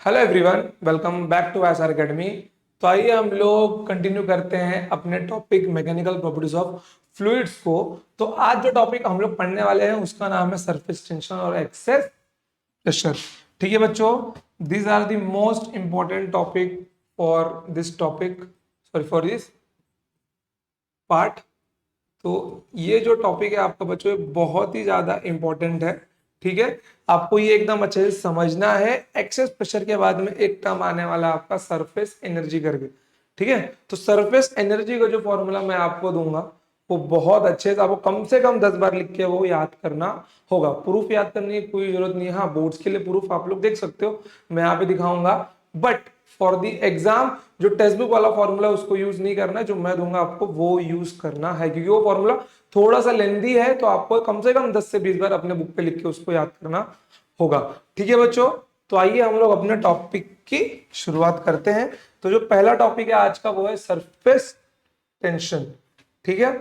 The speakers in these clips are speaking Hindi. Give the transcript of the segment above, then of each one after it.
Hello everyone, welcome back to SR Academy. तो आइए हम लोग कंटिन्यू करते हैं अपने topic mechanical properties of fluids को। तो आज जो टॉपिक हम लोग पढ़ने वाले हैं उसका नाम है सरफेस टेंशन और एक्सेस प्रेशर। ठीक है बच्चों, these are the most important topic for this topic, sorry for this part. तो ये जो टॉपिक है आपका बच्चों ये बहुत ही ज्यादा इंपॉर्टेंट है। ठीक है, आपको ये एकदम अच्छे से समझना है। एक्सेस प्रेशर के बाद में एक टर्म आने वाला है आपका सरफेस एनर्जी करके। ठीक है, तो सरफेस एनर्जी का जो फॉर्मूला मैं आपको दूंगा वो बहुत अच्छे से आपको कम से कम 10 बार लिख के वो याद करना होगा। प्रूफ याद करने की कोई जरूरत नहीं है। हाँ, बोर्ड्स के लिए प्रूफ आप लोग देख सकते हो, मैं यहाँ पे दिखाऊंगा, बट फॉर द एग्जाम जो टेक्स्ट बुक वाला फॉर्मूला उसको यूज नहीं करना है, जो मैं दूंगा आपको वो यूज करना है, क्योंकि वो फॉर्मूला थोड़ा सा लेंदी है। तो आपको कम से कम 10 से 20 बार अपने बुक पे लिख के उसको याद करना होगा। ठीक है बच्चों, तो आइए हम लोग अपने टॉपिक की शुरुआत करते हैं। तो जो पहला टॉपिक है आज का वो है सरफेस टेंशन। ठीक है,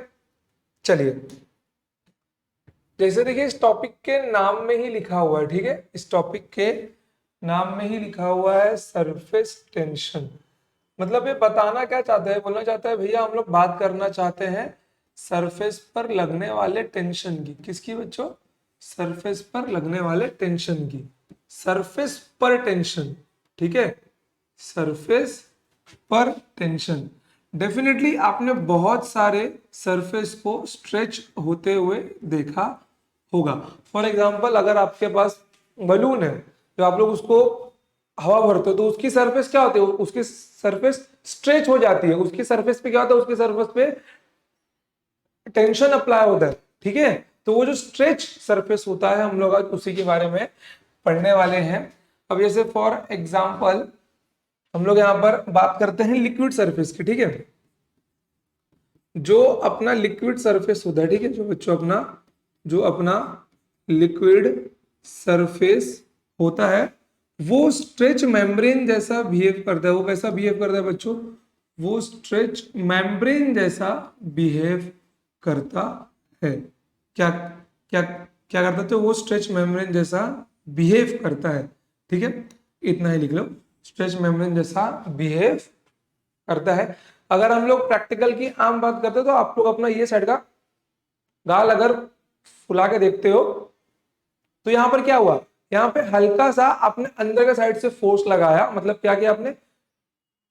चलिए, जैसे देखिए इस टॉपिक के नाम में ही लिखा हुआ है। ठीक है, इस टॉपिक के नाम में ही लिखा हुआ है सरफेस टेंशन। मतलब ये बताना क्या चाहता है, बोलना चाहता है भैया हम लोग बात करना चाहते हैं सरफेस पर लगने वाले टेंशन की। किसकी बच्चों? सरफेस पर लगने वाले टेंशन की। सरफेस पर टेंशन। ठीक है, सरफेस पर टेंशन। डेफिनेटली आपने बहुत सारे सरफेस को स्ट्रेच होते हुए देखा होगा। फॉर एग्जाम्पल, अगर आपके पास बलून है जो आप लोग उसको हवा भरते हो तो उसकी सरफेस क्या होती है? उसकी सरफेस स्ट्रेच हो जाती है। उसकी सरफेस पे क्या होता है? उसकी सरफेस पे टेंशन अप्लाई होता है। ठीक है, तो वो जो स्ट्रेच सरफेस होता है हम लोग आज उसी के बारे में पढ़ने वाले हैं। अब जैसे फॉर एग्जाम्पल हम लोग यहाँ पर बात करते हैं लिक्विड सरफेस की। ठीक है, जो अपना लिक्विड सरफेस होता है, ठीक है, जो बच्चों अपना लिक्विड सरफेस होता है वो स्ट्रेच मेम्ब्रेन जैसा बिहेव करता है। वो कैसा बिहेव करता है बच्चों? वो स्ट्रेच मेम्ब्रेन जैसा बिहेव करता है। क्या क्या क्या करता है? तो वो स्ट्रेच मेम्ब्रेन जैसा बिहेव करता है। ठीक है, इतना ही लिख लो, स्ट्रेच मेम्ब्रेन जैसा बिहेव करता है। अगर हम लोग प्रैक्टिकल की आम बात करते हैं तो आप लोग अपना ये साइड का गाल अगर फुला के देखते हो तो यहां पर क्या हुआ? यहाँ पे हल्का सा आपने अंदर के साइड से फोर्स लगाया, मतलब क्या किया आपने?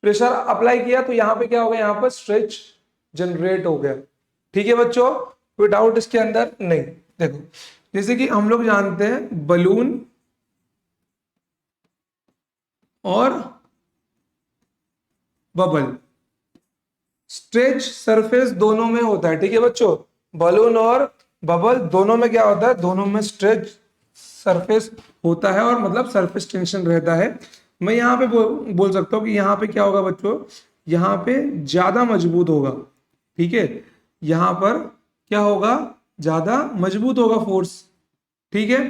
प्रेशर अप्लाई किया, तो यहाँ पे क्या हो गया? यहाँ पर स्ट्रेच जनरेट हो गया। ठीक है बच्चों, कोई डाउट इसके अंदर नहीं? देखो, जैसे कि हम लोग जानते हैं बलून और बबल स्ट्रेच सरफेस दोनों में होता है। ठीक है बच्चों, बलून और बबल दोनों में क्या होता है? दोनों में स्ट्रेच सरफेस होता है और मतलब सरफेस टेंशन रहता है। मैं यहाँ पे बोल सकता हूँ कि यहाँ पे क्या होगा बच्चों? यहाँ पे ज्यादा मजबूत होगा। ठीक है, यहाँ पर क्या होगा? ज्यादा मजबूत होगा फोर्स। ठीक है,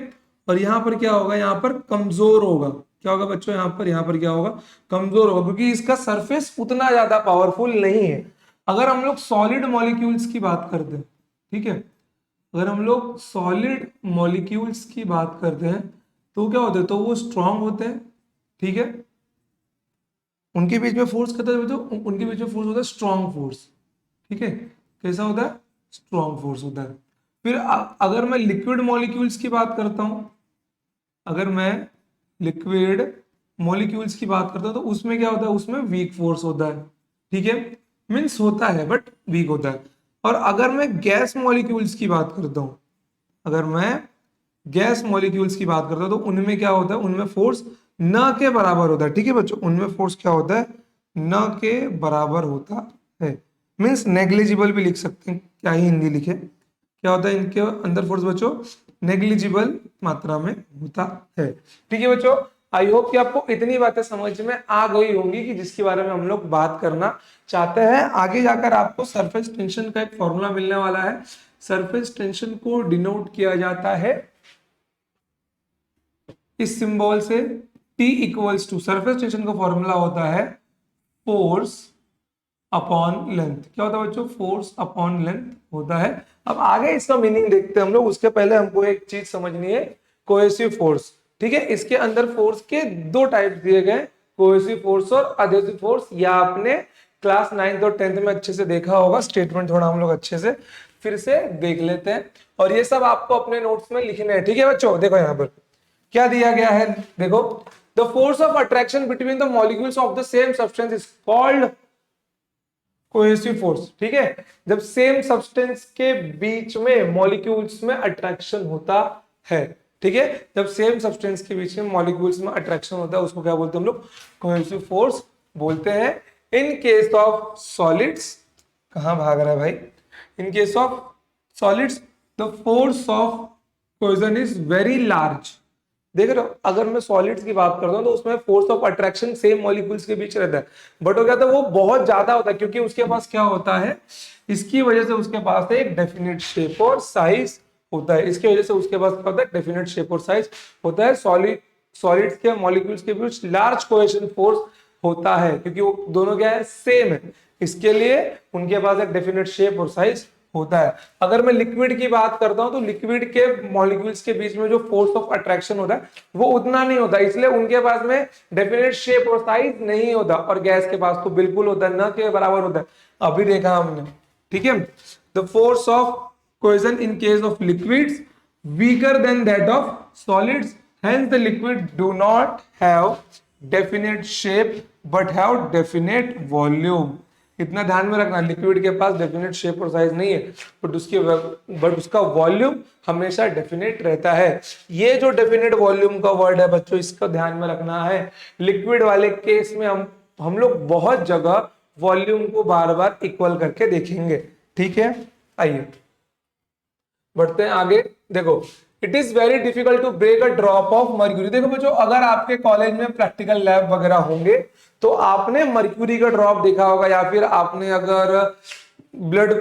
और यहाँ पर क्या होगा? यहाँ पर कमजोर होगा। क्या होगा बच्चों? यहाँ पर क्या होगा? कमजोर होगा, क्योंकि इसका सरफेस उतना ज्यादा पावरफुल नहीं है। अगर हम लोग सॉलिड मॉलिक्यूल्स की बात करते हैं, ठीक है, अगर हम लोग सॉलिड मॉलिक्यूल्स की बात करते हैं तो क्या होते हैं? तो वो स्ट्रांग होते हैं। ठीक है, उनके बीच में फोर्स कितना है? तो उनके बीच में फोर्स होता है स्ट्रांग फोर्स। ठीक है, कैसा होता है? स्ट्रांग फोर्स होता है। फिर अगर मैं लिक्विड मॉलिक्यूल्स की बात करता हूं, अगर मैं लिक्विड मॉलिक्यूल्स की बात करता हूं तो उसमें क्या होता है? उसमें वीक फोर्स होता है। ठीक है, मीन्स होता है बट वीक होता है। और अगर मैं गैस मॉलिक्यूल्स की बात करता हूं, अगर मैं गैस मॉलिक्यूल्स की बात करता हूं तो उनमें क्या होता है? उनमें फोर्स न के बराबर होता है। ठीक है बच्चों, उनमें फोर्स क्या होता है? न के बराबर होता है। मीन्स नेग्लिजिबल भी लिख सकते हैं, क्या ही हिंदी लिखे। क्या होता है इनके अंदर फोर्स बच्चों? नेग्लिजिबल मात्रा में होता है। ठीक है बच्चों, आई होप कि आपको इतनी बातें समझ में आ गई होंगी कि जिसके बारे में हम लोग बात करना चाहते हैं। आगे जाकर आपको सरफेस टेंशन का एक फॉर्मूला मिलने वाला है। सरफेस टेंशन को डिनोट किया जाता है इस सिंबल से, T equals to, surface tension का फॉर्मूला होता है फोर्स अपॉन लेंथ। क्या होता है बच्चों? फोर्स अपॉन लेंथ होता है। अब आगे इसका मीनिंग देखते हैं हम लोग, उसके पहले हमको एक चीज समझनी है, कोहेसिव फोर्स। ठीक है। इसके अंदर फोर्स के दो टाइप दिए गए, कोहेसिव फोर्स और अधेसिव फोर्स। या आपने क्लास 9th और 10th में अच्छे से देखा होगा, स्टेटमेंट थोड़ा हम लोग अच्छे से फिर से देख लेते हैं। और ये सब आपको अपने नोट्स में लिखने हैं, ठीक है बच्चों। देखो यहाँ पर क्या दिया गया है, देखो the force of attraction between the molecules of the same substance is called cohesive force. ठीक है, जब सेम सब्सटेंस के बीच में मॉलिक्यूल्स में अट्रैक्शन होता है, ठीक है, जब सेम सब्सटेंस के बीच में मॉलिक्यूल्स में अट्रैक्शन होता है उसको क्या बोलते हैं हम लोग, कोहेसिव फोर्स बोलते हैं। इन केस ऑफ सॉलिड्स, कहां भाग रहा है भाई, in case of solids the force of cohesion is very large. देख रहे हो, अगर मैं सॉलिड्स की बात करता हूं तो उसमें force of attraction same molecules के बीच रहता है, बट हो क्या था, वो बहुत ज्यादा होता है, क्योंकि उसके पास क्या होता है, इसकी वजह से उसके पास एक डेफिनेट शेप और साइज होता है। इसकी वजह से उसके पास क्या होता है, डेफिनेट शेप और साइज होता है। सॉलिड्स के मॉलिक्यूल्स के बीच लार्ज कोहेशन फोर्स होता है, क्योंकि वो दोनों क्या है, सेम है, इसके लिए उनके पास एक डेफिनेट शेप और साइज होता है। अगर मैं लिक्विड की बात करता हूं तो लिक्विड के मॉलिक्यूल्स के बीच में जो फोर्स ऑफ अट्रैक्शन होता है वो उतना नहीं होता, इसलिए उनके पास में डेफिनेट शेप और साइज नहीं होता। और गैस के पास तो बिल्कुल होता है, न के बराबर होता है, अभी देखा हमने। ठीक है, the force of cohesion in case of liquids weaker then that of solids, hence the liquid do not have definite shape but have definite volume। इतना ध्यान में रखना, लिक्विड के पास डेफिनेट शेप और साइज नहीं है, बट उसका वॉल्यूम हमेशा डेफिनेट रहता है। ये जो डेफिनेट वॉल्यूम का वर्ड है बच्चों, इसका ध्यान में रखना है। लिक्विड वाले केस में हम लोग बहुत जगह वॉल्यूम को बार बार इक्वल करके देखेंगे। ठीक है, आइए बढ़ते हैं आगे। देखो, it is very difficult to break a drop of mercury. देखो बच्चों, अगर आपके कॉलेज में प्रैक्टिकल लैब वगैरह होंगे तो आपने मर्क्यूरी का ड्रॉप देखा होगा, या फिर आपने अगर ब्लड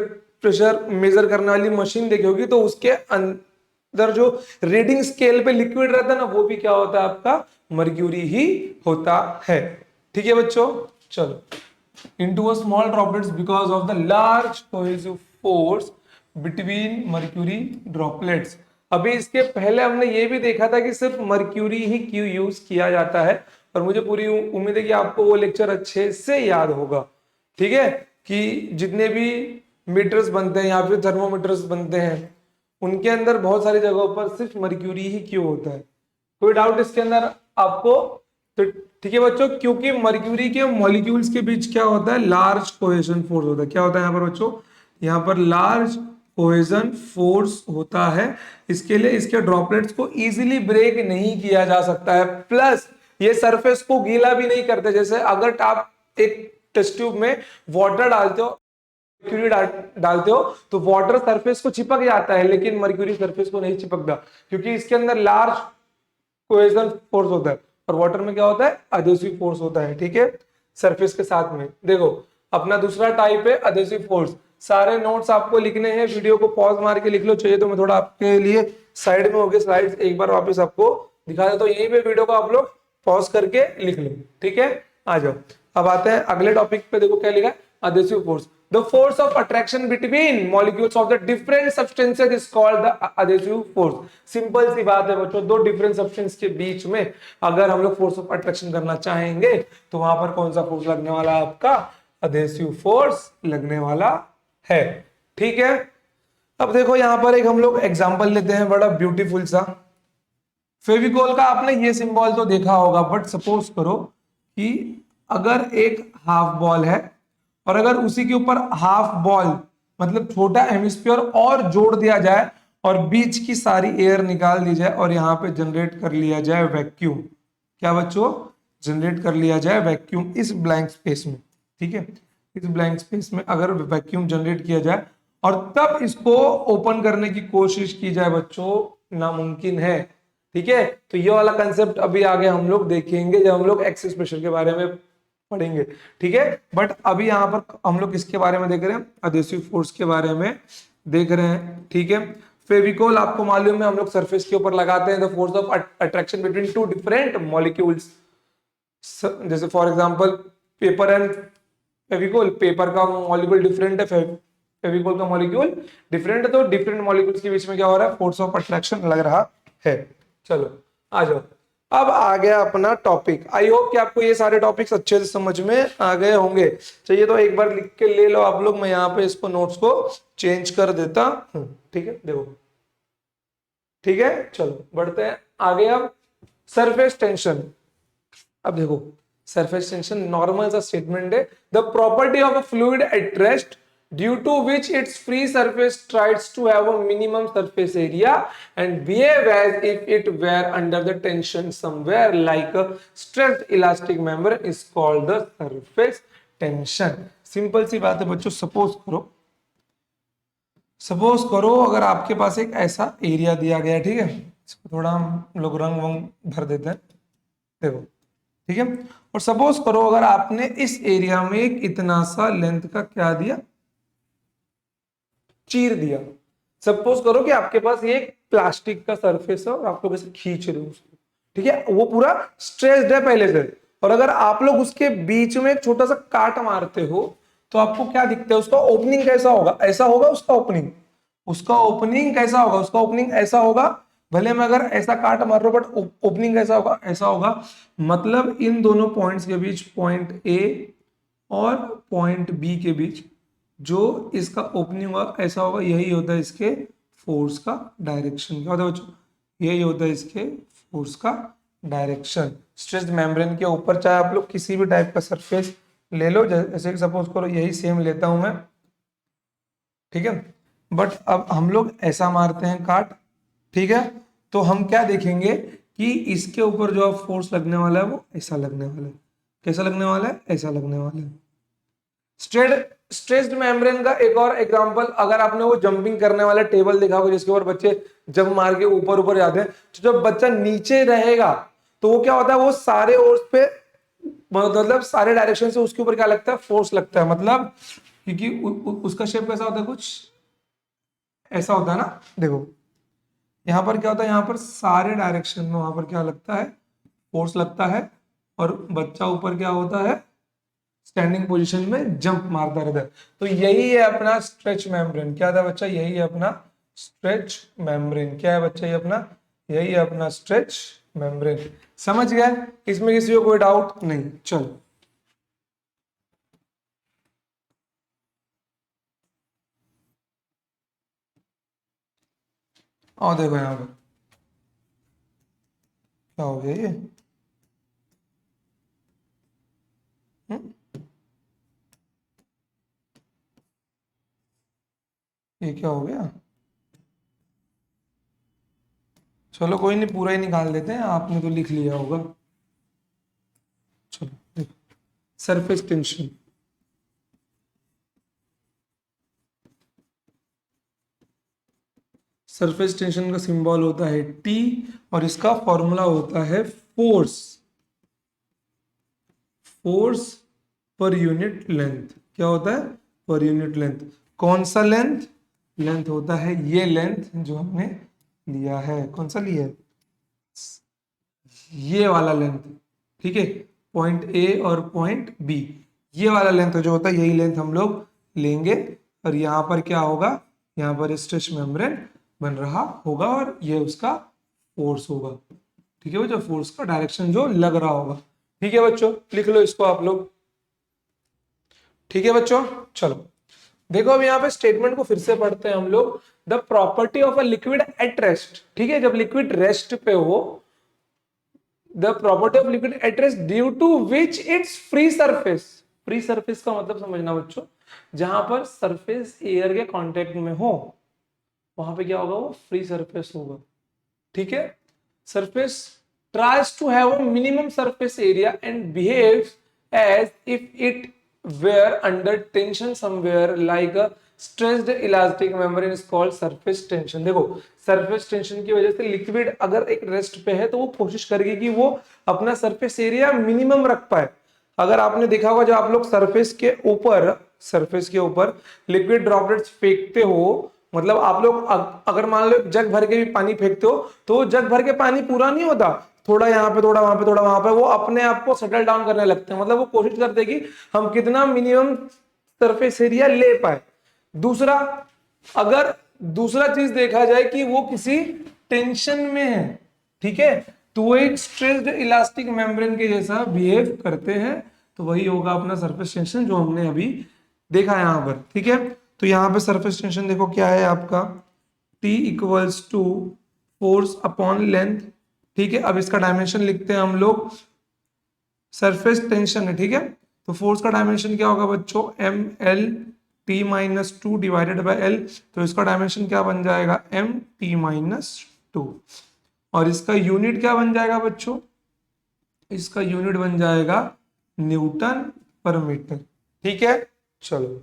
प्रेशर मेजर करने वाली मशीन देखी होगी तो उसके अंदर जो रीडिंग स्केल पे लिक्विड रहता है ना, वो भी क्या होता है, आपका मर्क्यूरी ही होता है। ठीक है बच्चों, चलो, into a small droplets because of the large cohesive force between mercury droplets। अभी इसके पहले हमने ये भी देखा था कि सिर्फ मर्क्यूरी ही क्यों यूज किया जाता है, और मुझे पूरी उम्मीद है कि आपको वो लेक्चर अच्छे से याद होगा। ठीक है, कि जितने भी मीटर्स बनते हैं या फिर थर्मोमीटर्स बनते हैं उनके अंदर बहुत सारी जगहों पर सिर्फ मर्क्यूरी ही क्यों होता है। कोई डाउट इसके अंदर आपको? तो ठीक है बच्चों, क्योंकि मर्क्यूरी के मॉलिक्यूल्स के बीच क्या होता है, लार्ज कोहेजन फोर्स होता है। क्या होता है यहाँ पर बच्चों, यहाँ पर लार्ज कोहेजन फोर्स होता है। इसके लिए इसके ड्रॉपलेट्स को इजीली ब्रेक नहीं किया जा सकता है, प्लस ये सरफेस को गीला भी नहीं करते। जैसे अगर आप एक टेस्ट ट्यूब में वाटर डालते हो, मर्क्यूरी डालते हो तो वाटर सरफेस को चिपक जाता है, लेकिन मर्क्यूरी सरफेस को नहीं चिपकता, क्योंकि इसके अंदर लार्ज कोहेजन फोर्स होता है। और वाटर में क्या होता है, अधेसिव फोर्स होता है। ठीक है, सरफेस के साथ में। देखो, अपना दूसरा टाइप है अधेसिव फोर्स। सारे नोट्स आपको लिखने हैं, वीडियो को पॉज मार के लिख लो, चाहिए तो मैं थोड़ा आपके लिए साइड में होगी स्लाइड्स एक बार वापस आपको दिखा देता हूं, यहीं पे वीडियो को आप लोग पॉज करके लिख लो। ठीक है, आ जाओ, अब आते हैं अगले टॉपिक पे। देखो क्या लिखा है, adhesive force. The force of attraction between molecules of the different substances is called the adhesive force। Simple सी बात है बच्चों, दो डिफरेंट सब्सटेंस के बीच में अगर हम लोग फोर्स ऑफ अट्रैक्शन करना चाहेंगे तो वहां पर कौन सा फोर्स लगने वाला है, आपका adhesive फोर्स लगने वाला है। ठीक है, अब देखो यहाँ पर एक हम लोग एग्जांपल लेते हैं, बड़ा ब्यूटीफुल सा। फेविकोल का आपने ये सिंबल तो देखा होगा, बट सपोज करो कि अगर एक हाफ बॉल है और अगर उसी के ऊपर हाफ बॉल मतलब छोटा हेमिस्फीयर और जोड़ दिया जाए और बीच की सारी एयर निकाल दी जाए और यहाँ पे जनरेट कर लिया जाए वैक्यूम। क्या बच्चों, जनरेट कर लिया जाए वैक्यूम इस ब्लैंक स्पेस में। ठीक है, इस ब्लैंक स्पेस में अगर वैक्यूम जनरेट किया जाए और तब इसको ओपन करने की कोशिश की जाए बच्चों, नामुमकिन है। ठीक है, तो ये वाला कंसेप्ट अभी आगे हम लोग देखेंगे जब हम लोग एक्सेस प्रेशर के बारे में पढ़ेंगे। ठीक है, बट अभी यहाँ पर हम लोग किसके बारे में देख रहे हैं, अधेसिव फोर्स के बारे में देख रहे हैं। ठीक है, फेविकोल आपको मालूम है हम लोग सरफेस के ऊपर लगाते हैं। The force of attraction between two different molecules, जैसे for example paper and Fevicol. Paper का मॉलिक्यूल डिफरेंट है, फेविकोल का मॉलिक्यूल डिफरेंट है, तो डिफरेंट मॉलिक्यूल्स के बीच में क्या हो रहा है, फोर्स ऑफ अट्रैक्शन लग रहा है। चलो आ जाओ, अब आ गया अपना टॉपिक। आई होप कि आपको ये सारे टॉपिक्स अच्छे से समझ में आ गए होंगे। चलिए तो एक बार लिख के ले लो आप लोग, मैं यहाँ पे इसको नोट्स को चेंज कर देता हूं। ठीक है, देखो, ठीक है, चलो बढ़ते हैं आगे। अब सरफेस टेंशन। अब देखो, सरफेस टेंशन नॉर्मल सा स्टेटमेंट है। The property of a fluid at rest due to which its free surface tries to have a minimum surface area and behave as if it were under the tension somewhere like a stretched elastic member is called the surface tension. Simple सी बात है बच्चों। सपोज करो अगर आपके पास एक ऐसा एरिया दिया गया है, ठीक है, इसको थोड़ा हम लोग रंग वंग भर देते हैं, देखो, ठीक है। और सपोज करो अगर आपने इस एरिया में एक इतना सा लेंथ का क्या दिया, चीर दिया। सपोज करो कि आपके पास ये एक प्लास्टिक का सरफेस है और आप लोग ऐसे खींच रहे हो उसको, ठीक है, वो पूरा स्ट्रेस्ड है पहले से। और अगर आप लोग उसके बीच में एक छोटा सा काट मारते हो तो आपको क्या दिखता है, उसका ओपनिंग कैसा होगा, ऐसा होगा उसका ओपनिंग। उसका ओपनिंग कैसा होगा, उसका ओपनिंग ऐसा होगा। भले मैं अगर ऐसा काट मार रहा हूं बट ओपनिंग कैसा होगा, ऐसा होगा। मतलब इन दोनों पॉइंट्स के बीच, पॉइंट ए और पॉइंट बी के बीच जो इसका ओपनिंग होगा ऐसा होगा। यही होता है इसके फोर्स का डायरेक्शन। क्या होता है बच्चों, यही होता है इसके फोर्स का डायरेक्शन। स्ट्रेच्ड मेम्ब्रेन के ऊपर चाहे आप लोग किसी भी टाइप का सरफेस ले लो, जैसे कि सपोज करो यही सेम लेता हूं मैं, ठीक है, बट अब हम लोग ऐसा मारते हैं काट, ठीक है, तो हम क्या देखेंगे कि इसके ऊपर जो फोर्स लगने वाला है वो ऐसा लगने वाला है। कैसा लगने वाला है, ऐसा लगने वाला है। स्ट्रेच्ड मेम्ब्रेन का एक और एग्जांपल, अगर आपने वो जंपिंग करने वाला टेबल देखा होगा जिसके ऊपर बच्चे जंप मार के ऊपर ऊपर जाते हैं, तो जब बच्चा नीचे रहेगा तो वो क्या होता है, वो सारे ओर्स पे, मतलब सारे डायरेक्शन से उसके ऊपर क्या लगता है, फोर्स लगता है। मतलब क्योंकि उसका शेप कैसा होता है, कुछ ऐसा होता है ना। देखो यहाँ पर क्या होता है, यहाँ पर सारे डायरेक्शन में वहां पर क्या लगता है, फोर्स लगता है। और बच्चा ऊपर क्या होता है, स्टैंडिंग पोजीशन में जंप मारता रहता है। तो यही है अपना स्ट्रेच मेम्ब्रेन। क्या था बच्चा, यही है अपना स्ट्रेच मेम्ब्रेन। क्या है बच्चा, ये अपना, यही है अपना स्ट्रेच मेम्ब्रेन। समझ गया, इसमें किसी को कोई डाउट नहीं। चलो और देखो यहाँ पर क्या हो गया ये, हम्म? ये क्या हो गया। चलो कोई नहीं, पूरा ही निकाल देते हैं, आपने तो लिख लिया होगा। चलो देखो, सरफेस टेंशन। सरफेस टेंशन का सिंबल होता है टी और इसका फॉर्मूला होता है force, force per unit length. क्या होता है, पर यूनिट लेंथ। कौन सा लेंथ, लेंथ होता है ये लेंथ जो हमने लिया है। कौन सा लिया है, ये वाला लेंथ, ठीक है, पॉइंट ए और पॉइंट बी, ये वाला लेंथ जो होता है यही लेंथ हम लोग लेंगे। और यहाँ पर क्या होगा, यहाँ पर स्ट्रेच मेम्ब्रेन बन रहा होगा और ये उसका फोर्स होगा। ठीक है बच्चों, फोर्स का डायरेक्शन जो लग रहा होगा। ठीक है बच्चों, लिख लो इसको आप लोग। ठीक है बच्चों, चलो देखो अब यहाँ पे स्टेटमेंट को फिर से पढ़ते हैं हम लोग। The property of a liquid at rest, ठीक है, जब लिक्विड रेस्ट पे हो, the property of liquid at rest due to which its free surface. Free surface का मतलब समझना बच्चों, जहां पर सरफेस एयर के कांटेक्ट में हो वहां पे क्या होगा, वो फ्री सरफेस होगा। ठीक है, surface tries to have a minimum surface area and behaves as if it were under tension somewhere like a stretched elastic membrane is called surface tension। देखो सरफेस टेंशन की वजह से लिक्विड अगर एक रेस्ट पे है तो वो कोशिश करेगी कि वो अपना सरफेस एरिया मिनिमम रख पाए। अगर आपने देखा होगा जब आप लोग सरफेस के ऊपर लिक्विड ड्रॉपलेट्स फेंकते हो, मतलब आप लोग अगर मान लो जग भर के भी पानी फेंकते हो तो जग भर के पानी पूरा नहीं होता, थोड़ा यहाँ पे थोड़ा वहां पे थोड़ा वहां पे, वो अपने आप को सेटल डाउन करने लगते हैं। मतलब वो कोशिश करते हैं कि हम कितना मिनिमम सरफेस एरिया ले पाए। दूसरा, अगर दूसरा चीज देखा जाए कि वो किसी टेंशन में है, ठीक है, तो एक स्ट्रेच्ड इलास्टिक मेम्ब्रेन के जैसा बिहेव करते हैं, तो वही होगा अपना सरफेस टेंशन जो हमने अभी देखा यहाँ पर। ठीक है, तो यहाँ पे सरफेस टेंशन देखो क्या है आपका, T equals to force upon length. ठीक है, अब इसका डायमेंशन लिखते हैं हम लोग, सरफेस टेंशन है। ठीक है, तो फोर्स का डायमेंशन क्या होगा बच्चों, M L T minus two divided by L, तो इसका डायमेंशन क्या बन जाएगा, एम टी माइनस टू। और इसका यूनिट क्या बन जाएगा बच्चों, इसका यूनिट बन जाएगा न्यूटन पर मीटर। ठीक है, चलो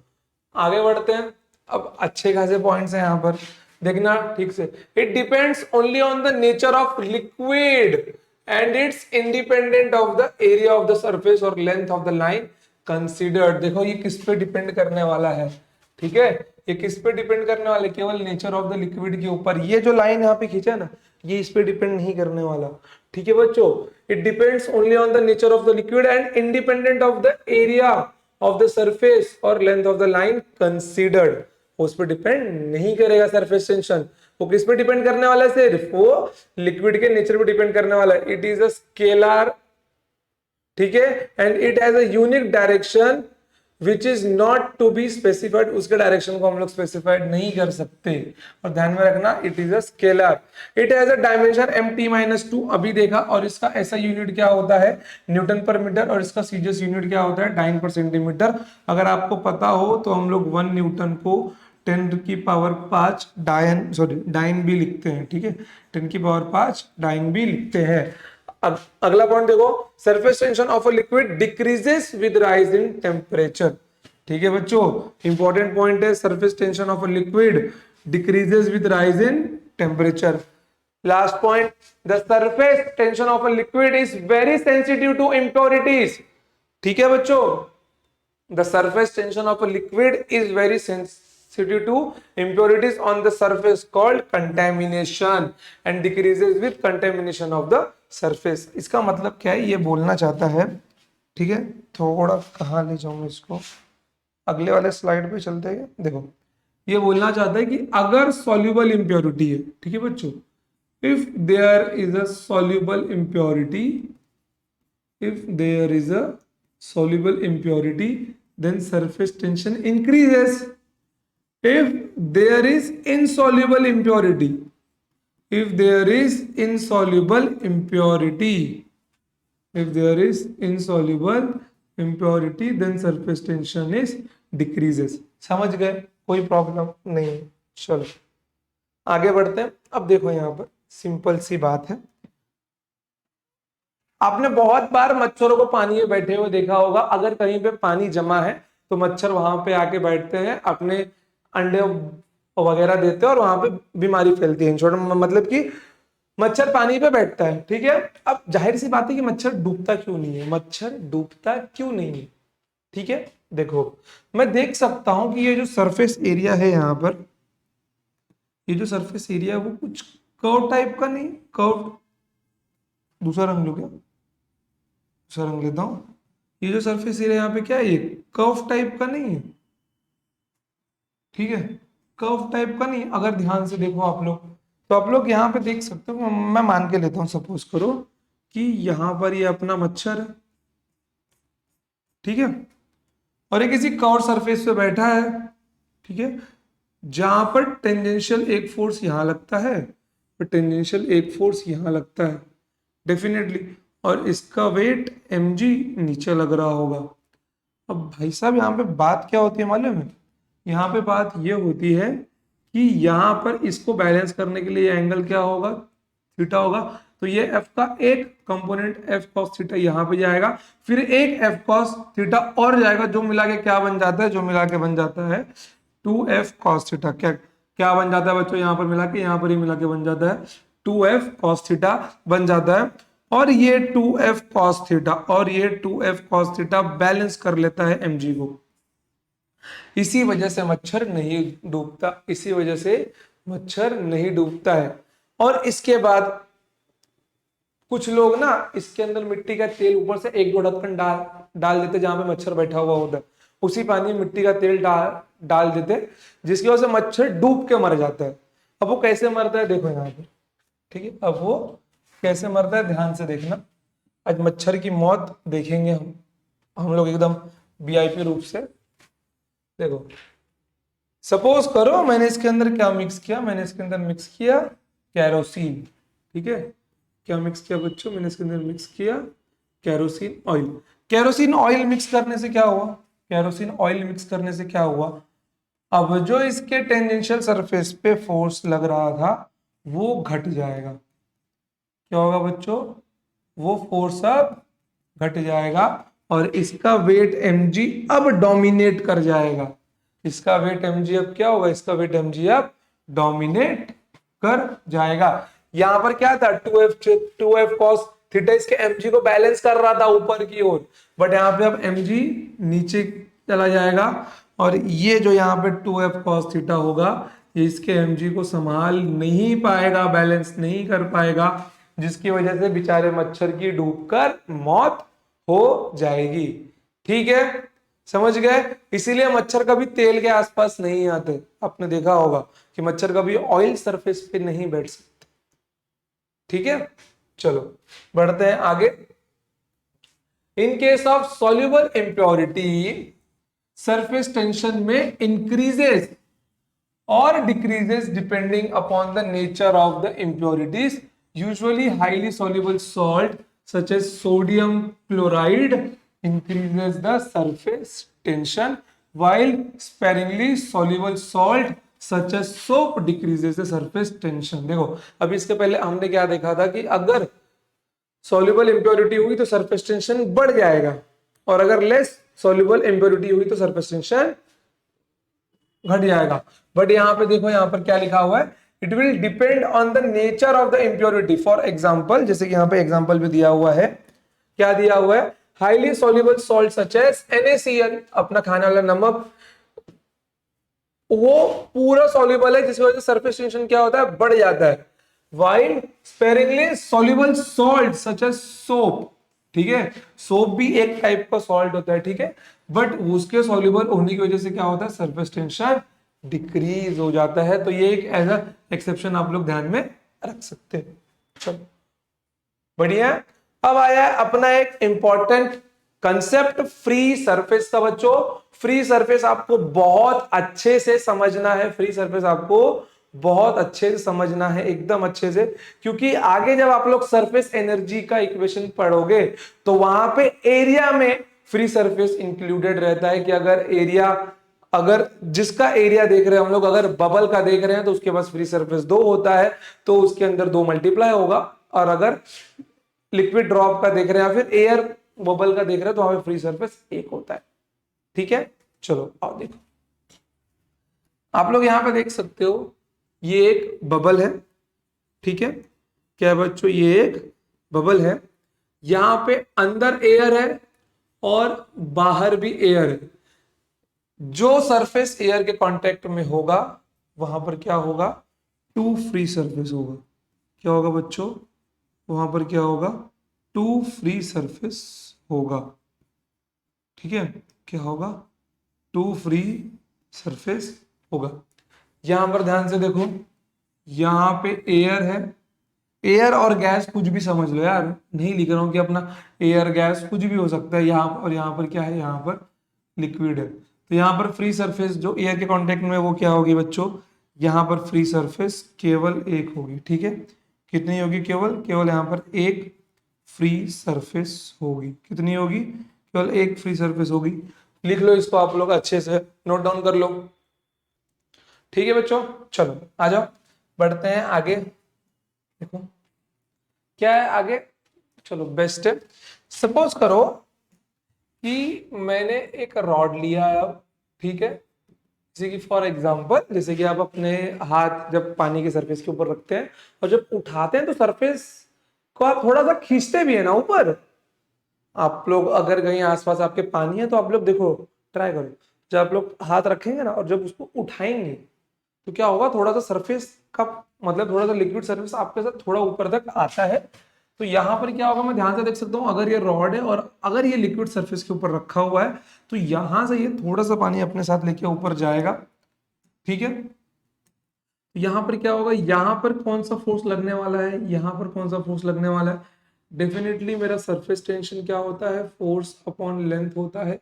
आगे बढ़ते हैं। अब अच्छे खासे पॉइंट्स हैं यहाँ पर, देखना ठीक से। It depends only on the nature of liquid and it's independent of the area of the surface और length of the line considered. देखो ये किस पे डिपेंड करने वाला है, ठीक है, ये किस पे डिपेंड करने वाला है, केवल नेचर ऑफ द लिक्विड के ऊपर। ये जो लाइन यहाँ पे खींचा ना, ये इस पे डिपेंड नहीं करने वाला। ठीक है बच्चों, it depends only on the nature of the liquid and independent of the area of the surface और length of the line considered. उस पर डिपेंड नहीं करेगा सरफेस टेंशन। वो किस पे डिपेंड करने वाला है, सिर्फ वो लिक्विड के नेचर पे डिपेंड करने वाला है। इट इज अ स्केलर, ठीक है, and it has a unique direction which is not to be specified. उसके डायरेक्शन को हम लोग स्पेसिफाइड नहीं कर सकते, और ध्यान में रखना it is a scalar. It has a dimension M T minus two, अभी देखा, और इसका ऐसा यूनिट क्या होता है, न्यूटन पर मीटर, और इसका सीजीएस यूनिट क्या होता है, डाइन पर सेंटीमीटर। अगर आपको पता हो तो हम लोग 1 न्यूटन को 10 की पावर 5 डायन, सॉरी डाइन भी लिखते हैं। ठीक है, 10 की पावर 5 डाइन भी लिखते हैं। अब अगला पॉइंट देखो, surface tension of a liquid decreases with rise in temperature. ठीक है बच्चों, इंपॉर्टेंट पॉइंट है, surface tension of a liquid decreases with rise in temperature. Last point, the surface tension of a liquid is very sensitive to impurities. ठीक है बच्चों, the surface tension of a liquid is very sensitive to impurities on the surface called contamination and decreases with contamination of the surface। इसका मतलब क्या है, ये बोलना चाहता है, ठीक है, थोड़ा कहाँ ले जाऊं इसको, अगले वाले स्लाइड पे चलते हैं। देखो ये बोलना चाहता है कि अगर soluble impurity है, ठीक है बच्चों, if there is a soluble impurity, if there is a soluble impurity then surface tension increases। If there is insoluble impurity, if there is insoluble impurity, if there is insoluble impurity then surface tension is decreases। समझ गए, कोई प्रॉब्लम नहीं। चलो आगे बढ़ते हैं। अब देखो यहाँ पर सिंपल सी बात है, आपने बहुत बार मच्छरों को पानी में बैठे हुए देखा होगा। अगर कहीं पे पानी जमा है तो मच्छर वहां पे आके बैठते हैं, अपने अंडे वगैरह देते हैं और वहां पे बीमारी फैलती है। छोटा मतलब कि मच्छर पानी पे बैठता है, ठीक है। अब जाहिर सी बात है कि मच्छर डूबता क्यों नहीं है, मच्छर डूबता क्यों नहीं है, ठीक है। देखो मैं देख सकता हूं कि ये जो सरफेस एरिया है यहाँ पर, ये जो सरफेस एरिया है वो कुछ कर्व टाइप का नहीं, कर्व, दूसरा रंग लो क्या, दूसरा रंग लेता हूं। ये जो सरफेस एरिया यहाँ पे क्या है, ये कर्व टाइप का नहीं है, ठीक है, कर्व टाइप का नहीं। अगर ध्यान से देखो आप लोग, तो आप लोग यहाँ पे देख सकते हो, मैं मान के लेता हूँ, सपोज करो कि यहाँ पर ये अपना मच्छर है, ठीक है, और ये किसी कर्व सरफेस पे बैठा है, ठीक है, जहां पर टेंजेंशियल एक फोर्स यहां लगता है और टेंजेंशियल एक फोर्स यहां लगता है डेफिनेटली, और इसका वेट mg नीचे लग रहा होगा। अब भाई साहब यहाँ पे बात क्या होती है मालूम है, यहाँ पे बात ये होती है कि यहाँ पर इसको बैलेंस करने के लिए एंगल क्या होगा, थीटा होगा। तो ये f का एक कंपोनेंट f cos थीटा यहाँ पे जाएगा, फिर एक f cos थीटा और जाएगा, जो मिला के क्या बन जाता है, जो मिला के बन जाता है 2f cos थीटा। क्या क्या बन जाता है बच्चों, यहाँ पर मिला के, यहाँ पर ही मिला के बन जाता है 2f cos थीटा बन जाता है। और ये 2f cos थीटा और ये 2f cos थीटा बैलेंस कर लेता है mg को। इसी वजह से मच्छर नहीं डूबता, इसी वजह से मच्छर नहीं डूबता है। और इसके बाद कुछ लोग ना इसके अंदर मिट्टी का तेल ऊपर से एक दो ढक्कन डाल देते, जहां पे मच्छर बैठा हुआ होता है उसी पानी में मिट्टी का तेल डाल देते, जिसकी वजह से मच्छर डूब के मर जाता है। अब वो कैसे मरता है देखो यहाँ पे, ठीक है, अब वो कैसे मरता है ध्यान से देखना। आज मच्छर की मौत देखेंगे हम लोग एकदम वीआईपी रूप से। देखो सपोज करो मैंने इसके अंदर क्या मिक्स किया, मैंने इसके अंदर मिक्स किया कैरोसिन। ठीक है, क्या मिक्स किया बच्चों, मैंने इसके अंदर मिक्स किया kerosene oil. Kerosene oil mix करने से क्या हुआ, कैरोसिन ऑयल मिक्स करने से क्या हुआ, अब जो इसके टेंजेंशियल सरफेस पे फोर्स लग रहा था वो घट जाएगा। क्या होगा बच्चों, वो फोर्स अब घट जाएगा और इसका वेट mg अब डोमिनेट कर जाएगा। इसका वेट mg अब क्या होगा, इसका वेट mg अब डोमिनेट कर जाएगा। यहां पर क्या था 2f cos थीटा इसके mg को बैलेंस कर रहा था ऊपर की ओर, बट यहाँ पे अब mg नीचे चला जाएगा और ये जो यहाँ पे 2f cos थीटा होगा ये इसके mg को संभाल नहीं पाएगा, बैलेंस नहीं कर पाएगा, जिसकी वजह से बेचारे मच्छर की डूबकर मौत हो जाएगी। ठीक है, समझ गए। इसीलिए मच्छर कभी तेल के आसपास नहीं आते। आपने देखा होगा कि मच्छर कभी ऑयल सरफेस पे नहीं बैठ सकते। ठीक है, चलो बढ़ते हैं आगे। In case of soluble impurity surface tension में इंक्रीजेस और decreases depending upon the nature of the impurities. Usually highly soluble salt such as sodium chloride increases the surface tension, while sparingly soluble salt such as soap decreases the surface tension. देखो अब इसके पहले हमने क्या देखा था कि अगर soluble impurity हुई तो surface tension बढ़ जाएगा और अगर less soluble impurity हुई तो surface tension घट जाएगा। बट यहाँ पे देखो, यहाँ पर क्या लिखा हुआ है, it will depend on the nature of the impurity. For example, जैसे कि यहाँ पे एग्जाम्पल भी दिया हुआ है, क्या दिया हुआ है, highly soluble salt such as NaCl, अपना खाने वाला नमक, वो पूरा सोल्यूबल है जिसकी वजह से सरफेस टेंशन क्या होता है, बढ़ जाता है। While sparingly soluble salt such as soap, ठीक है, सोप भी एक टाइप का सॉल्ट होता है, ठीक है, बट उसके सॉल्युबल होने की वजह से क्या होता है, सरफेस टेंशन डिक्रीज हो जाता है। तो ये एक एज एक्सेप्शन आप लोग ध्यान में रख सकते हैं। चलो बढ़िया। अब आया अपना एक इंपॉर्टेंट कंसेप्ट फ्री सरफेस का। बच्चों फ्री सरफेस आपको बहुत अच्छे से समझना है, फ्री सरफेस आपको बहुत अच्छे से समझना है, एकदम अच्छे से, क्योंकि आगे जब आप लोग सरफेस एनर्जी का इक्वेशन पढ़ोगे तो वहां पे एरिया में फ्री सरफेस इंक्लूडेड रहता है कि अगर एरिया, अगर जिसका एरिया देख रहे हैं हम लोग, अगर बबल का देख रहे हैं तो उसके पास फ्री सरफेस 2 होता है तो उसके अंदर 2 मल्टीप्लाई होगा, और अगर लिक्विड ड्रॉप का देख रहे हैं या फिर एयर बबल का देख रहे हैं तो हमें फ्री सरफेस 1 होता है। ठीक है, चलो आओ देखो, आप लोग यहां पे देख सकते हो ये एक बबल है। ठीक है, क्या है बच्चों, ये एक बबल है, यहां पे अंदर एयर है और बाहर भी एयर है। जो सरफेस एयर के कांटेक्ट में होगा वहां पर क्या होगा, 2 फ्री सरफेस होगा। क्या होगा बच्चों, वहां पर क्या होगा, 2 फ्री सरफेस होगा। ठीक है, क्या होगा, 2 फ्री सरफेस होगा। यहां पर ध्यान से देखो, यहां पे एयर है, एयर और गैस कुछ भी समझ लो यार, नहीं लिख रहा हूं कि अपना एयर गैस कुछ भी हो सकता है यहाँ, और यहाँ पर क्या है, यहाँ पर लिक्विड है। तो यहाँ पर फ्री सरफेस जो एयर के कांटेक्ट में वो क्या होगी बच्चों, यहाँ पर फ्री सरफेस केवल 1 होगी। ठीक है, कितनी होगी, केवल यहाँ पर 1 फ्री सरफेस होगी। कितनी होगी, केवल 1 फ्री सरफेस होगी। लिख लो इसको आप लोग अच्छे से, नोट डाउन कर लो। ठीक है बच्चों, चलो आ जाओ बढ़ते हैं आगे। देखो क्या है आगे, चलो बेस्ट है। सपोज करो कि मैंने एक रॉड लिया है अब, ठीक है, जैसे कि फॉर एग्जांपल, जैसे कि आप अपने हाथ जब पानी के सरफेस के ऊपर रखते हैं और जब उठाते हैं तो सरफेस को आप थोड़ा सा खींचते भी है ना ऊपर। आप लोग अगर कहीं आसपास आपके पानी है तो आप लोग देखो, ट्राई करो, जब आप लोग हाथ रखेंगे ना और जब उसको उठाएंगे तो क्या होगा, थोड़ा सा सरफेस का मतलब थोड़ा सा लिक्विड सरफेस आपके साथ थोड़ा ऊपर तक आता है। तो यहाँ पर क्या होगा, मैं ध्यान से देख सकता हूँ, अगर ये रॉड है और अगर ये लिक्विड सरफेस के ऊपर रखा हुआ है तो यहां से ये थोड़ा सा पानी अपने साथ लेके ऊपर जाएगा। ठीक है, यहाँ पर क्या होगा, यहाँ पर कौन सा फोर्स लगने वाला है, यहाँ पर कौन सा फोर्स लगने वाला है, डेफिनेटली मेरा सरफेस टेंशन क्या होता है, फोर्स अपॉन लेंथ होता है।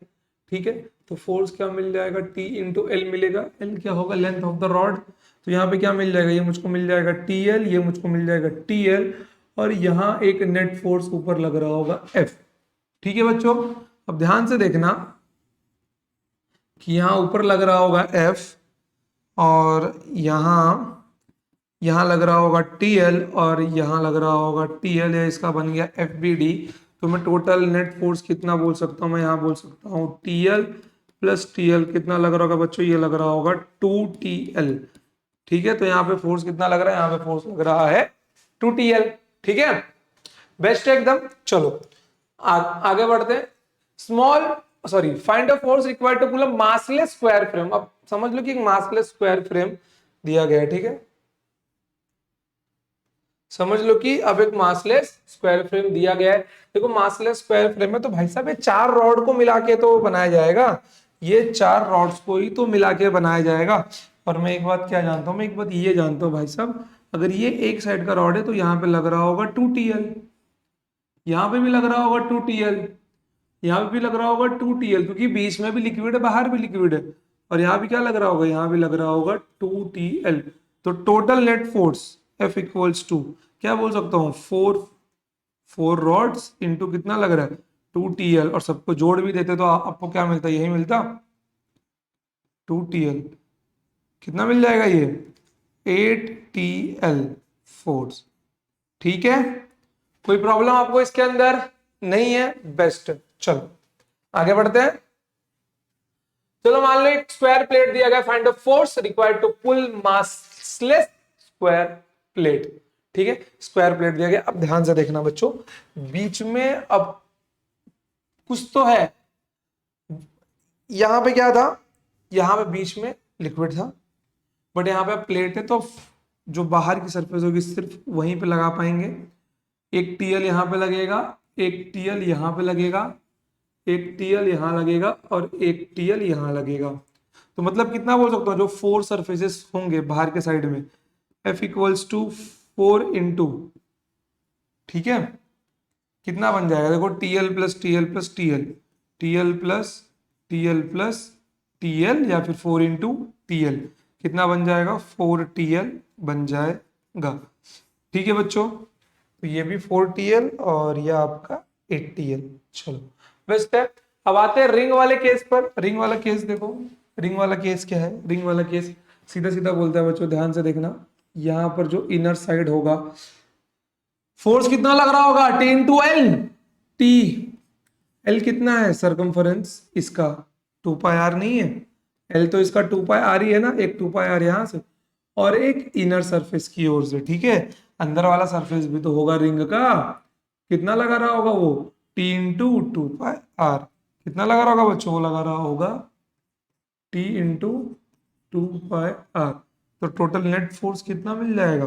ठीक है, तो फोर्स क्या मिल जाएगा, टी इंटू एल मिलेगा, एल क्या होगा, लेंथ ऑफ द रॉड। तो यहाँ पे क्या मिल जाएगा, ये मुझको मिल जाएगा टी एल, ये मुझको मिल जाएगा टी एल, और यहाँ एक नेट फोर्स ऊपर लग रहा होगा एफ। ठीक है बच्चों, अब ध्यान से देखना कि यहाँ ऊपर लग रहा होगा एफ, और यहाँ लग रहा होगा टी एल, और यहाँ लग रहा होगा टी एल, या इसका बन गया एफ बी डी। तो मैं टोटल नेट फोर्स कितना बोल सकता हूँ, मैं यहाँ बोल सकता हूँ T L plus T L, कितना लग रहा होगा बच्चों, ये लग रहा होगा 2TL। ठीक है, तो यहाँ पे फोर्स कितना लग रहा है, यहाँ पे फोर्स लग रहा है 2TL। ठीक है, बेस्ट है एकदम। चलो आगे बढ़ते हैं। Small sorry find a force required to pull a massless square frame. अब समझ लो कि एक मासलेस स्क्वायर फ्रेम दिया गया है। ठीक है, समझ लो कि अब एक मासलेस स्क्वायर फ्रेम दिया गया है। देखो मासलेस स्क्वायर फ्रेम है तो भाई साहब ये चार रॉड को मिला के तो बनाया जाएगा, ये चार रॉड्स को ही तो मिला के बनाया जाएगा। और मैं एक बात क्या जानता हूँ, मैं एक बात ये जानता हूँ भाई साहब, अगर ये एक साइड का रॉड है तो यहाँ पे लग रहा होगा 2TL, यहाँ पे भी लग रहा होगा 2TL, यहाँ पे भी लग रहा होगा 2TL, क्योंकि बीच में भी लिक्विड है बाहर भी लिक्विड है। और यहाँ भी क्या लग रहा होगा, यहाँ भी लग रहा होगा 2TL। तो total net force F equals to क्या बोल सकता हूँ, फोर रॉड्स इंटू कितना लग रहा है 2TL, और सबको जोड़ भी देते तो आपको क्या मिलता, यही मिलता 2TL। कितना मिल जाएगा ये 8TL फोर्स। ठीक है, कोई प्रॉब्लम आपको इसके अंदर नहीं है, बेस्ट। चलो आगे बढ़ते हैं। चलो मान लो एक स्क्वायर प्लेट दिया गया, find the force required to pull massless square plate. ठीक है, स्क्वायर प्लेट दिया गया। अब ध्यान से देखना बच्चों, बीच में अब कुछ तो है, यहां पे क्या था, यहां पे बीच में लिक्विड था, बट यहाँ पे प्लेट है, तो जो बाहर की सरफेस होगी सिर्फ वहीं पे लगा पाएंगे। एक टीएल यहाँ पे लगेगा, एक टीएल यहाँ पे लगेगा, एक टीएल यहाँ लगेगा, और एक टीएल यहाँ लगेगा। तो मतलब कितना बोल सकता हूँ, जो फोर सरफेसेस होंगे बाहर के साइड में, F इक्वल्स टू 4 इंटू, ठीक है, कितना बन जाएगा, देखो TL plus TL plus TL, TL plus TL plus TL, या फिर 4 इंटू टीएल, कितना बन जाएगा 4TL बन जाएगा। ठीक है बच्चों, तो ये भी 4TL और ये आपका 8TL। चलो बेस्ट है। अब आते हैं रिंग वाले केस पर। रिंग वाला केस देखो, रिंग वाला केस क्या है, रिंग वाला केस सीधा सीधा बोलता है बच्चों, ध्यान से देखना। यहाँ पर जो इनर साइड होगा, फोर्स कितना लग रहा होगा, T into L. T L कितना है, सरकमफरेंस इसका 2πr नहीं है, एल तो इसका 2πr ही है ना, एक 2πr यहाँ से और एक इनर सरफेस की ओर से। ठीक है, अंदर वाला सरफेस भी तो होगा रिंग का, कितना लगा रहा होगा वो, T इंटू 2πr। कितना लगा रहा होगा बच्चों, वो लगा रहा होगा T इंटू 2πr। तो टोटल नेट फोर्स कितना मिल जाएगा,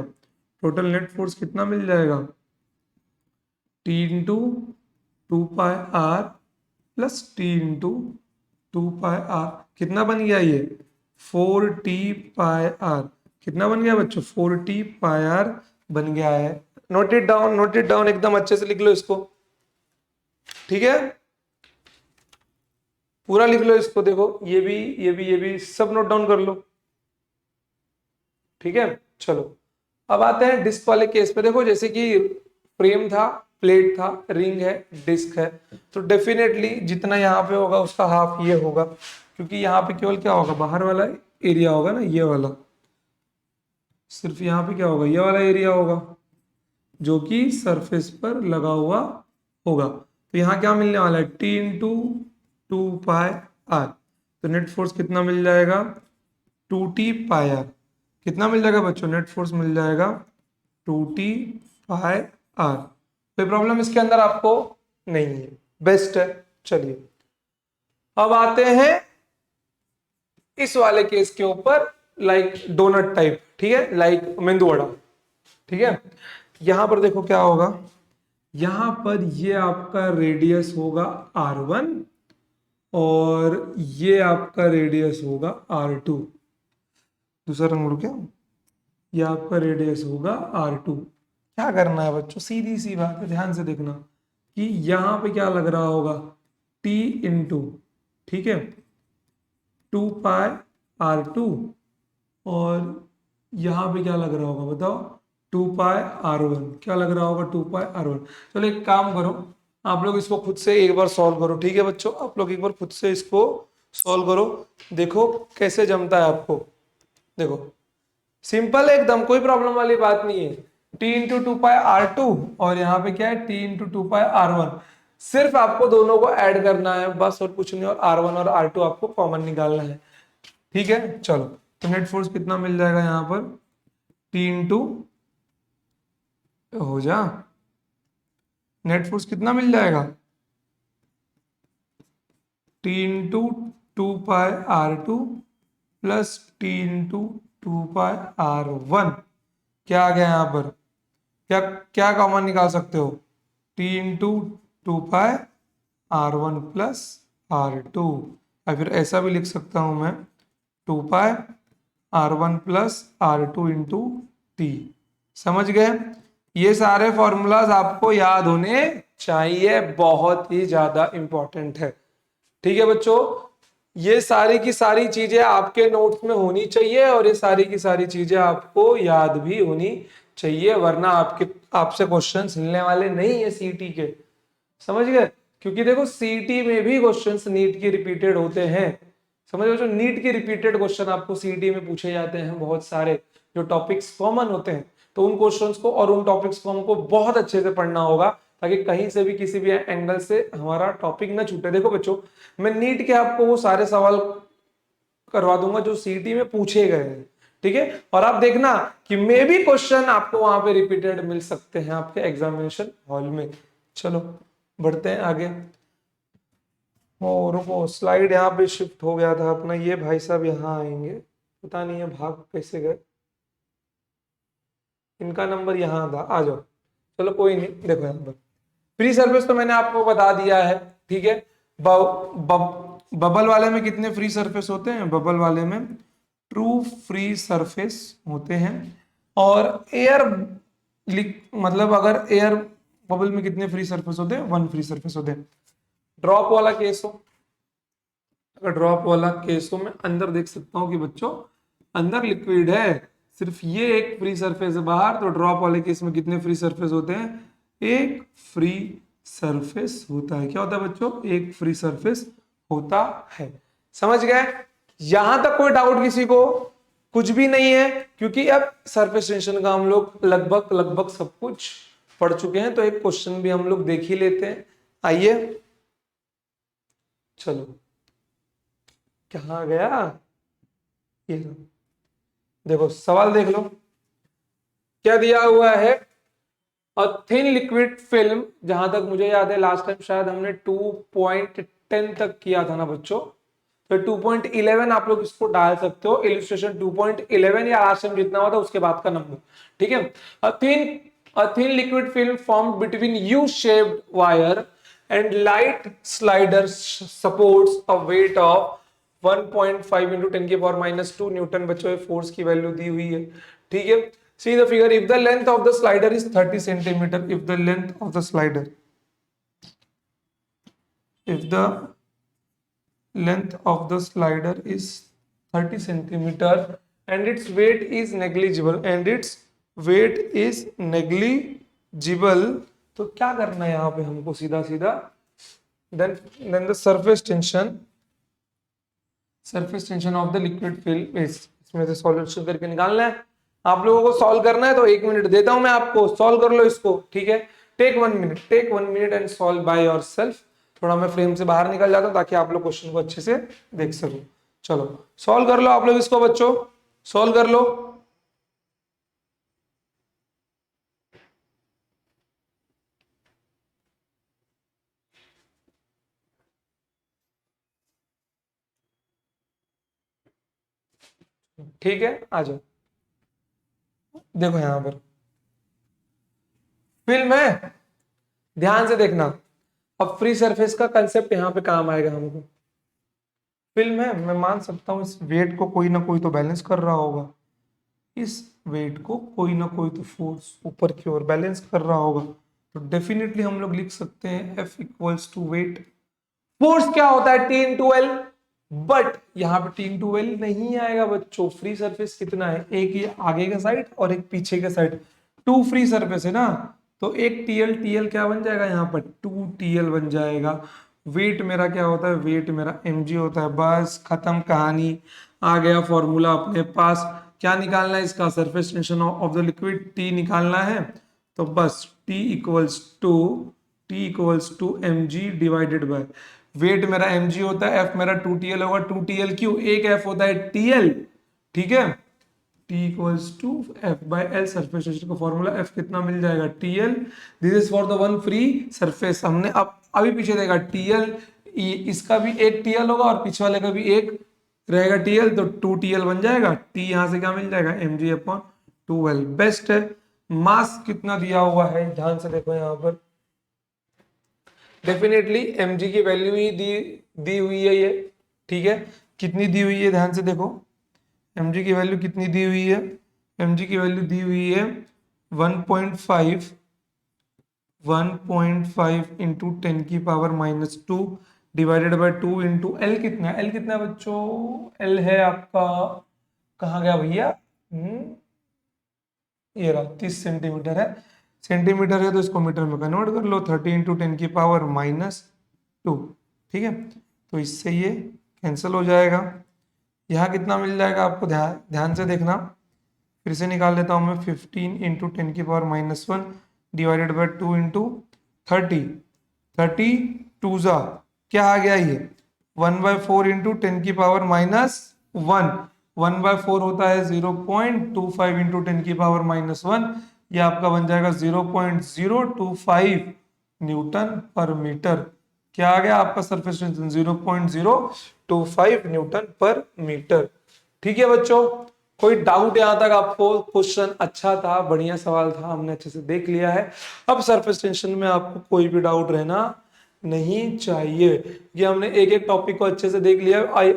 टोटल नेट फोर्स कितना मिल जाएगा, T into 2πr plus T into 2πr। कितना बन गया ये 4T πr। कितना बन गया बच्चों, 4T πr बन गया है। Note it down, note it down, एकदम अच्छे से लिख लो इसको। ठीक है, पूरा लिख लो इसको, देखो ये भी ये भी ये भी सब नोट डाउन कर लो। ठीक है, चलो अब आते हैं डिस्क वाले केस पे। देखो जैसे कि फ्रेम था, प्लेट था, रिंग है, डिस्क है, तो डेफिनेटली जितना यहाँ पे होगा उसका हाफ ये होगा, क्योंकि यहाँ पे केवल क्या होगा, बाहर वाला एरिया होगा ना, ये वाला, सिर्फ यहाँ पे क्या होगा, ये वाला एरिया होगा जो कि सरफेस पर लगा हुआ होगा। तो यहाँ क्या मिलने वाला है, T इंटू 2πr। तो नेट फोर्स कितना मिल जाएगा, 2T πr। कितना मिल जाएगा बच्चों, नेट फोर्स मिल जाएगा 2T πr। कोई प्रॉब्लम इसके अंदर आपको नहीं है, बेस्ट है। चलिए अब आते हैं इस वाले केस के ऊपर, लाइक डोनट टाइप। ठीक है, लाइक मेंदू वड़ा। ठीक है, यहां पर देखो क्या होगा, यहां पर ये आपका रेडियस होगा R1 और ये आपका रेडियस होगा R2। दूसरा रंग उड़ क्या, ये आपका रेडियस होगा R2। क्या करना है बच्चों, सीधी सी बात है, ध्यान से देखना कि यहाँ पे क्या लग रहा होगा, T इंटू, ठीक है, 2π R2, और यहाँ पे क्या लग रहा होगा बताओ, 2π R1। क्या लग रहा होगा, 2πR1। चलो एक काम करो, आप लोग इसको खुद से एक बार सॉल्व करो, ठीक है बच्चों, आप लोग एक बार खुद से इसको सॉल्व करो, देखो कैसे जमता है आपको। देखो सिंपल है एकदम, कोई प्रॉब्लम वाली बात नहीं है। T इंटू 2π R2 और यहाँ पे क्या है, T इंटू 2πR1। सिर्फ आपको दोनों को ऐड करना है बस, और कुछ नहीं, और R1 और R2 आपको कॉमन निकालना है, ठीक है। चलो तो नेट फोर्स कितना मिल जाएगा यहाँ पर, T इंटू, हो जा, नेट फोर्स कितना मिल जाएगा, T into 2π R2 plus T into 2πR1। क्या आ गया यहाँ पर, क्या क्या कॉमन निकाल सकते हो, T into 2π R1 plus R2, या फिर ऐसा भी लिख सकता हूं मैं, 2π R1 plus R2 into T। समझ गए, ये सारे फॉर्मूलाज आपको याद होने चाहिए, बहुत ही ज्यादा इंपॉर्टेंट है, ठीक है बच्चों। ये सारी की सारी चीजें आपके नोट्स में होनी चाहिए, और ये सारी की सारी चीजें आपको याद भी होनी चाहिए, वरना आपसे क्वेश्चंस मिलने वाले नहीं है सीटी के, समझ गए। क्योंकि देखो सीटी में भी क्वेश्चंस नीट के रिपीटेड होते हैं, समझ लो, जो नीट के रिपीटेड क्वेश्चन आपको सीटी में पूछे जाते हैं बहुत सारे, जो टॉपिक्स कॉमन होते हैं, तो उन क्वेश्चंस को और उन टॉपिक्स को हमको बहुत अच्छे से पढ़ना होगा, ताकि कहीं से भी किसी भी एंगल से हमारा टॉपिक ना छूटे। देखो बच्चों, मैं नीट के आपको वो सारे सवाल करवा दूंगा जो सीटी में पूछे गए हैं, ठीक है, और आप देखना कि मे भी क्वेश्चन आपको वहां पे रिपीटेड मिल सकते हैं आपके एग्जामिनेशन हॉल में। चलो बढ़ते हैं आगे। ओ रुको, स्लाइड यहाँ पे शिफ्ट हो गया था अपना, ये भाई साहब यहाँ आएंगे, पता नहीं है भाग कैसे गए, इनका नंबर यहाँ था, आ जाओ। चलो कोई नहीं, देखो यहाँ पर फ्री सरफेस तो मैंने आपको बता दिया है, ठीक है। बबल वाले में कितने फ्री सरफेस होते हैं, बबल वाले में ट्रू फ्री सरफेस होते हैं, और एयर मतलब अगर एयर बबल में कितने फ्री सरफेस होते हैं, 1 फ्री सरफेस होते हैं। ड्रॉप वाला केस हो, अगर ड्रॉप वाला केस हो, मैं अंदर देख सकता हूं कि बच्चों अंदर लिक्विड है, सिर्फ ये एक फ्री सरफेस है बाहर, तो ड्रॉप वाले केस में कितने फ्री सरफेस होते हैं, एक फ्री सरफेस होता है। क्या होता है बच्चों, एक फ्री सरफेस होता है। समझ गए, यहां तक कोई डाउट किसी को, कुछ भी नहीं है, क्योंकि अब सरफेस टेंशन का हम लोग लगभग सब कुछ पढ़ चुके हैं। तो एक क्वेश्चन भी हम लोग देख ही लेते हैं, आइए। चलो कहाँ गया ये, देखो सवाल देख लो, क्या दिया हुआ है, अ थिन लिक्विड फिल्म, जहां तक मुझे याद है लास्ट टाइम शायद हमने 2.10 तक किया था ना बच्चों, तो 2.11 आप लोग इसको डाल सकते हो, इलिस्ट्रेशन 2.11 या लास्ट टाइम जितना हुआ था उसके बाद का नंबर, ठीक है। A thin liquid film formed between U shaped wire and light slider supports a weight of 1.5 into 10 की पावर -2 न्यूटन। बच्चों फोर्स की वैल्यू दी हुई है, ठीक है। See the figure, if the length of the slider is 30 centimeter, if the length of the slider, if the length of the slider is 30 centimeter and its weight is negligible, and its weight is negligible, तो क्या करना है यहाँ पे हमको, सीधा सीधा, then the surface tension of the liquid film is, इसमें से सॉल्यूशन करके निकालना है। आप लोगों को सॉल्व करना है तो 1 मिनट देता हूं मैं आपको, सॉल्व कर लो इसको, ठीक है। Take 1 minute and solve by yourself. थोड़ा मैं फ्रेम से बाहर निकल जाता हूं ताकि आप लोग क्वेश्चन को अच्छे से देख सको। चलो सॉल्व कर लो आप लोग इसको बच्चों, सॉल्व कर लो। ठीक है, आ जाओ। देखो यहां पर फिल्म है, ध्यान से देखना। अब फ्री सरफेस का कंसेप्ट यहां पे काम आएगा हमको। फिल्म है, मैं मान सकता हूं इस वेट को कोई ना कोई तो बैलेंस कर रहा होगा, इस वेट को कोई ना कोई तो फोर्स ऊपर की ओर बैलेंस कर रहा होगा। तो डेफिनेटली हम लोग लिख सकते हैं F equals to weight. Force क्या होता है? T into L. बट यहाँ पे T इंटू एल नहीं आएगा बच्चों। फ्री सरफेस कितना है? एक ये आगे का साइड और एक पीछे का साइड, टू फ्री सरफेस है ना। तो एक टीएल, टीएल क्या बन जाएगा यहाँ पर? 2TL बन जाएगा। वेट मेरा क्या होता है? वेट मेरा mg होता है। बस खत्म कहानी, आ गया फॉर्मूला अपने पास। क्या निकालना है इसका? Surface tension of the liquid T निकालना है। तो बस T equals to mg divided by weight मेरा mg होता है, F मेरा 2TL होगा। 2TL क्यों? एक F होता है TL, ठीक है। T equals to F by L, surface tension का फॉर्मूला F कितना मिल जाएगा? TL। This is for the one free surface. हमने अब अभी पीछे देखा TL, इसका भी एक TL होगा और पीछे वाले का भी एक रहेगा TL, तो 2TL बन जाएगा। T यहां से क्या मिल जाएगा? mg upon 2L। बेस्ट है। मास कितना दिया हुआ है ध्यान से देखो यहाँ पर। डेफिनेटली mg की वैल्यू ही दी हुई है ये, ठीक है। कितनी दी हुई है ध्यान से देखो। mg की वैल्यू कितनी दी हुई है? mg की वैल्यू दी हुई है 1.5 इंटू 10 की power minus 2 divided by 2 into L. कितना है? एल कितना है बच्चों? एल है आपका, कहाँ गया भैया? ये रहा 30 सेंटीमीटर है। सेंटीमीटर है तो इसको मीटर में कन्वर्ट कर लो। 30 इंटू 10 की पावर माइनस 2, ठीक है। तो इससे ये कैंसिल हो जाएगा। यहाँ कितना मिल जाएगा आपको? ध्यान से देखना। फिर से निकाल लेता हूँ मैं। 15 इंटू 10 की power minus 1 divided by 2 into 30। 30 टू जा क्या आ गया ये? 1/4 इंटू 10 की पावर माइनस 1। 1/4 होता है 0.25 इंटू 10 की पावर माइनस 1। ये आपका बन जाएगा 0.025 न्यूटन पर मीटर। क्या आ गया आपका? सरफेस टेंशन 0.025 न्यूटन पर मीटर। ठीक है बच्चों, कोई डाउट यहाँ तक आपको? क्वेश्चन अच्छा था, बढ़िया सवाल था, हमने अच्छे से देख लिया है। अब सरफेस टेंशन में आपको कोई भी डाउट रहना नहीं चाहिए। ये हमने एक एक टॉपिक को अच्छे से देख लिया। आई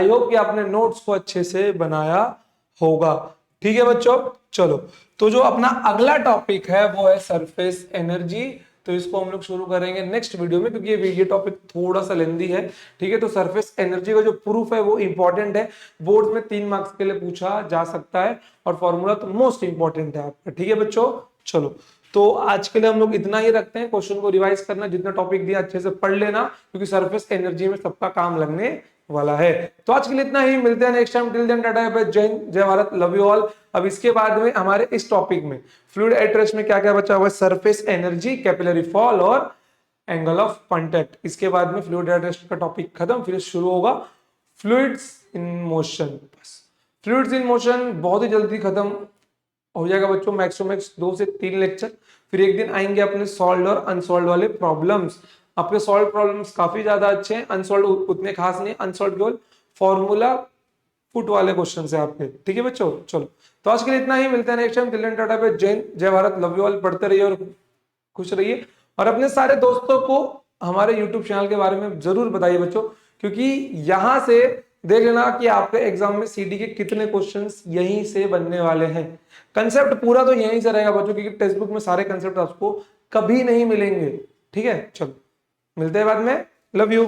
होप कि आपने नोट्स को अच्छे से बनाया होगा। ठीक है बच्चों, चलो तो जो अपना अगला टॉपिक है वो है सरफेस एनर्जी। तो इसको हम लोग शुरू करेंगे नेक्स्ट वीडियो में, क्योंकि ये टॉपिक थोड़ा सा लेंदी है। ठीक है, तो सरफेस एनर्जी का जो प्रूफ है वो इंपॉर्टेंट है, बोर्ड में 3 मार्क्स के लिए पूछा जा सकता है, और फॉर्मूला तो मोस्ट इंपॉर्टेंट है आपका। ठीक है बच्चों, चलो तो आज के लिए हम लोग इतना ही रखते हैं। क्वेश्चन को रिवाइज करना, जितना टॉपिक दिया अच्छे से पढ़ लेना, क्योंकि सरफेस एनर्जी में सबका काम लगने वाला है। तो आज के लिए इतना ही, मिलते हैं next time. Till then tata bye, जय हिंद, जय भारत, लव यू ऑल। अब इसके बाद में हमारे इस टॉपिक में फ्लूइड एट रेस्ट में क्या क्या बचा हुआ है? सरफेस एनर्जी, कैपिलरी फॉल और एंगल ऑफ कांटेक्ट। इसके बाद में फ्लूइड एट रेस्ट का टॉपिक खत्म, फिर शुरू होगा फ्लूइड्स इन मोशन। बस फ्लूइड्स इन मोशन बहुत ही जल्दी खत्म हो जाएगा बच्चों, मैक्स टू मैक्स 2 से 3 लेक्चर। फिर एक दिन आएंगे अपने सॉल्व और अनसॉल्व वाले प्रॉब्लम्स। आपके सॉल्व प्रॉब्लम्स काफी ज्यादा अच्छे हैं, अनसॉल्व उतने खास नहीं। अनसॉल्व केवल फॉर्मूला फुट वाले क्वेश्चन है आपके। ठीक है बच्चों, चलो तो आज के लिए इतना ही, मिलते हैं next time. Till then tata पे, जय जय भारत, लव यू ऑल। पढ़ते रहिए और खुश रहिए, और अपने सारे दोस्तों को हमारे यूट्यूब चैनल के बारे में जरूर बताइए बच्चों, क्योंकि यहां से देख लेना कि आपके एग्जाम में सीडी के कितने क्वेश्चंस यहीं से बनने वाले हैं। कंसेप्ट पूरा तो यहीं से रहेगा बच्चों, क्योंकि टेक्स्ट बुक में सारे कंसेप्ट आपको कभी नहीं मिलेंगे। ठीक है, चलो मिलते हैं बाद में, लव यू।